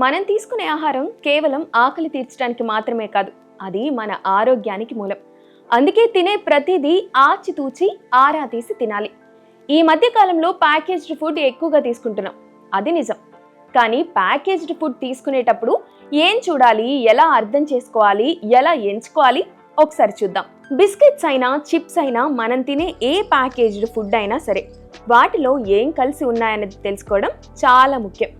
మనం తీసుకునే ఆహారం కేవలం ఆకలి తీర్చడానికి మాత్రమే కాదు, అది మన ఆరోగ్యానికి మూలం. అందుకే తినే ప్రతిదీ ఆచితూచి ఆరా తీసి తినాలి. ఈ మధ్య కాలంలో ప్యాకేజ్డ్ ఫుడ్ ఎక్కువగా తీసుకుంటున్నాం, అది నిజం. కానీ ప్యాకేజ్డ్ ఫుడ్ తీసుకునేటప్పుడు ఏం చూడాలి, ఎలా అర్థం చేసుకోవాలి, ఎలా ఎంచుకోవాలి ఒకసారి చూద్దాం. బిస్కెట్స్ అయినా చిప్స్ అయినా మనం తినే ఏ ప్యాకేజ్డ్ ఫుడ్ అయినా సరే వాటిలో ఏం కలిసి ఉన్నాయన్నది తెలుసుకోవడం చాలా ముఖ్యం.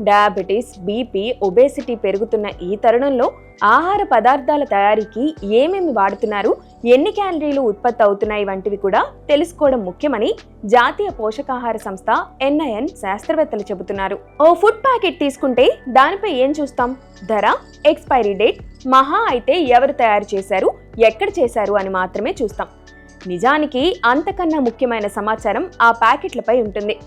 డయాబెటీస్, బీపీ, ఒబేసిటీ పెరుగుతున్న ఈ తరుణంలో ఆహార పదార్థాల తయారీకి ఏమేమి వాడుతున్నారు, ఎన్ని క్యాలరీలు ఉత్పత్తి అవుతున్నాయి వంటివి కూడా తెలుసుకోవడం ముఖ్యమని జాతీయ పోషకాహార సంస్థ NIN శాస్త్రవేత్తలు చెబుతున్నారు. ఓ ఫుడ్ ప్యాకెట్ తీసుకుంటే దానిపై ఏం చూస్తాం? ధర, ఎక్స్పైరీ డేట్, మహా అయితే ఎవరు తయారు చేశారు, ఎక్కడ చేశారు అని మాత్రమే చూస్తాం. నిజానికి అంతకన్నా ముఖ్యమైన సమాచారం ఆ ప్యాకెట్లపై ఉంటుంది.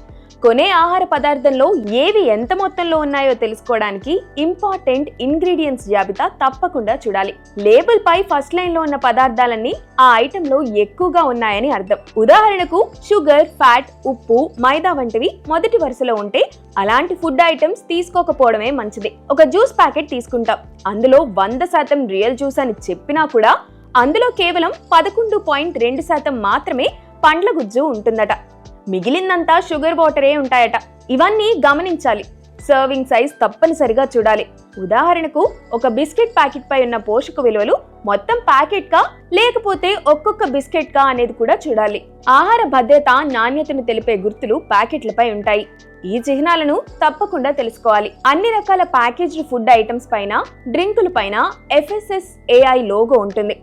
కొనే ఆహార పదార్థంలో ఏవి ఎంత మొత్తంలో ఉన్నాయో తెలుసుకోవడానికి ఇంపార్టెంట్ ఇంగ్రీడియంట్స్ జాబితా తప్పకుండా చూడాలి. లేబుల్ పై ఫస్ట్ లైన్ లో ఉన్న పదార్థాలన్నీ ఆ ఐటెంలో ఎక్కువగా ఉన్నాయని అర్థం. ఉదాహరణకు షుగర్, ఫ్యాట్, ఉప్పు, మైదా వంటివి మొదటి వరుసలో ఉంటే అలాంటి ఫుడ్ ఐటమ్స్ తీసుకోకపోవడమే మంచిది. ఒక జ్యూస్ ప్యాకెట్ తీసుకుంటాం, అందులో 100% రియల్ జ్యూస్ అని చెప్పినా కూడా అందులో కేవలం 11.2% మాత్రమే పండ్ల గుజ్జు ఉంటుందట. మిగిలిందంతా షుగర్ వాటరే ఉంటాయట. ఇవన్నీ గమనించాలి. సర్వింగ్ సైజ్ తప్పనిసరిగా చూడాలి. ఉదాహరణకు ఒక బిస్కెట్ ప్యాకెట్ పై ఉన్న పోషక విలువలు మొత్తం ప్యాకెట్ కా లేకపోతే ఒక్కొక్క బిస్కెట్ కా అనేది కూడా చూడాలి. ఆహార భద్రత, నాణ్యతను తెలిపే గుర్తులు ప్యాకెట్లపై ఉంటాయి. ఈ చిహ్నాలను తప్పకుండా తెలుసుకోవాలి. అన్ని రకాల ప్యాకేజ్డ్ ఫుడ్ ఐటమ్స్ పైన, డ్రింకుల పైన FSSAI లోగో ఉంటుంది.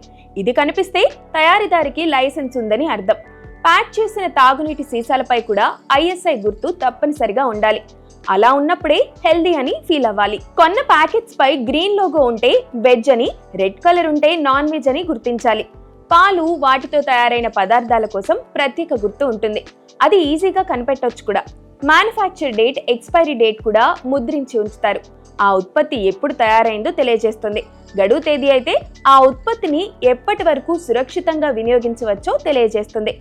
ఇది కనిపిస్తే తయారీదారికి లైసెన్స్ ఉందని అర్థం. ప్యాక్ చేసిన తాగునీటి సీసాలపై కూడా ISI గుర్తు తప్పనిసరిగా ఉండాలి. అలా ఉన్నప్పుడే హెల్దీ అని ఫీల్ అవ్వాలి. కొన్న ప్యాకెట్స్ పై గ్రీన్ లోగో ఉంటే వెజ్ అని, రెడ్ కలర్ ఉంటే నాన్ వెజ్ అని గుర్తించాలి. పాలు, వాటితో తయారైన పదార్థాల కోసం ప్రత్యేక గుర్తు ఉంటుంది. అది ఈజీగా కనిపెట్టొచ్చు కూడా. మ్యానుఫ్యాక్చర్ డేట్, ఎక్స్పైరీ డేట్ కూడా ముద్రించి ఉంచుతారు. ఆ ఉత్పత్తి ఎప్పుడు తయారైందో తెలియజేస్తుంది. గడువు తేదీ అయితే ఆ ఉత్పత్తిని ఎప్పటి వరకు సురక్షితంగా వినియోగించవచ్చో తెలియజేస్తుంది.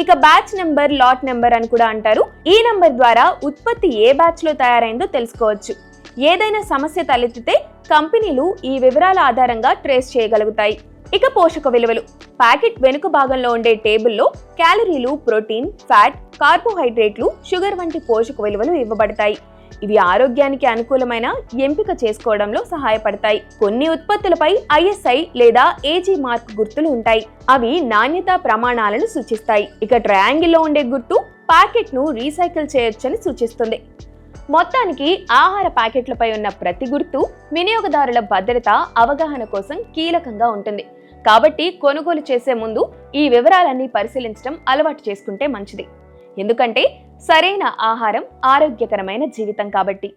ఇక బ్యాచ్ నెంబర్, లాట్ నెంబర్ అని కూడా అంటారు. ఈ నంబర్ ద్వారా ఉత్పత్తి ఏ బ్యాచ్ లో తయారైందో తెలుసుకోవచ్చు. ఏదైనా సమస్య తలెత్తితే కంపెనీలు ఈ వివరాల ఆధారంగా ట్రేస్ చేయగలుగుతాయి. ఇక పోషక విలువలు. ప్యాకెట్ వెనుక భాగంలో ఉండే టేబుల్లో క్యాలరీలు, ప్రోటీన్, ఫ్యాట్, కార్బోహైడ్రేట్లు, షుగర్ వంటి పోషక విలువలు ఇవ్వబడతాయి. ఇవి ఆరోగ్యానికి అనుకూలమైన ఎంపిక చేసుకోవడంలో సహాయపడతాయి. కొన్ని ఉత్పత్తులపై ISI లేదా AG మార్క్ గుర్తులు ఉంటాయి. అవి నాణ్యతా ప్రమాణాలను సూచిస్తాయి. ఇక ట్రయాంగిల్లో ఉండే గుర్తు ప్యాకెట్ ను రీసైకిల్ చేయొచ్చని సూచిస్తుంది. మొత్తానికి ఆహార ప్యాకెట్లపై ఉన్న ప్రతి గుర్తు వినియోగదారుల భద్రత, అవగాహన కోసం కీలకంగా ఉంటుంది. కాబట్టి కొనుగోలు చేసే ముందు ఈ వివరాలన్నీ పరిశీలించడం అలవాటు చేసుకుంటే మంచిది. ఎందుకంటే సరైన ఆహారం ఆరోగ్యకరమైన జీవితం కాబట్టి.